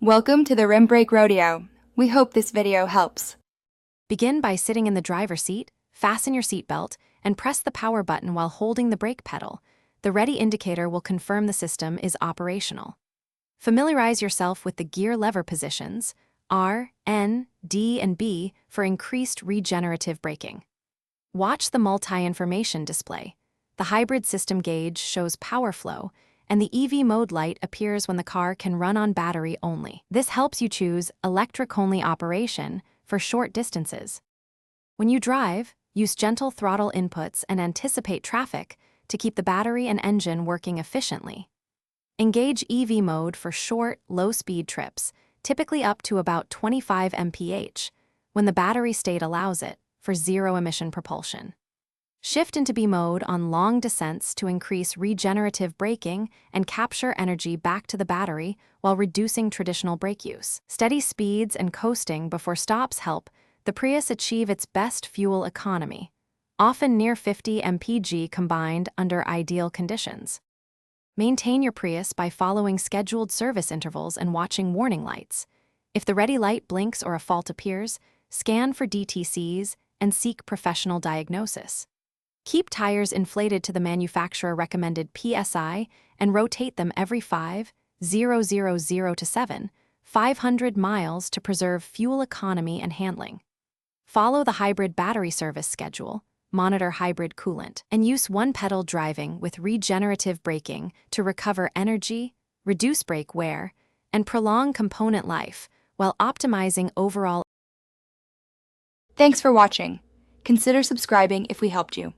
Welcome to the Rim Brake Rodeo. We hope this video helps. Begin by sitting in the driver's seat, fasten your seatbelt, and press the power button while holding the brake pedal. The ready indicator will confirm the system is operational. Familiarize yourself with the gear lever positions, R, N, D, and B, for increased regenerative braking. Watch the multi-information display. The hybrid system gauge shows power flow, and the EV mode light appears when the car can run on battery only. This helps you choose electric-only operation for short distances. When you drive, use gentle throttle inputs and anticipate traffic to keep the battery and engine working efficiently. Engage EV mode for short, low-speed trips, typically up to about 25 mph, when the battery state allows it, for zero-emission propulsion. Shift into B mode on long descents to increase regenerative braking and capture energy back to the battery while reducing traditional brake use. Steady speeds and coasting before stops help the Prius achieve its best fuel economy, often near 50 mpg combined under ideal conditions. Maintain your Prius by following scheduled service intervals and watching warning lights. If the ready light blinks or a fault appears, scan for DTCs and seek professional diagnosis. Keep tires inflated to the manufacturer-recommended PSI and rotate them every 5,000 to 7,500 miles to preserve fuel economy and handling. Follow the hybrid battery service schedule, monitor hybrid coolant, and use one-pedal driving with regenerative braking to recover energy, reduce brake wear, and prolong component life while optimizing overall. Thanks for watching. Consider subscribing if we helped you.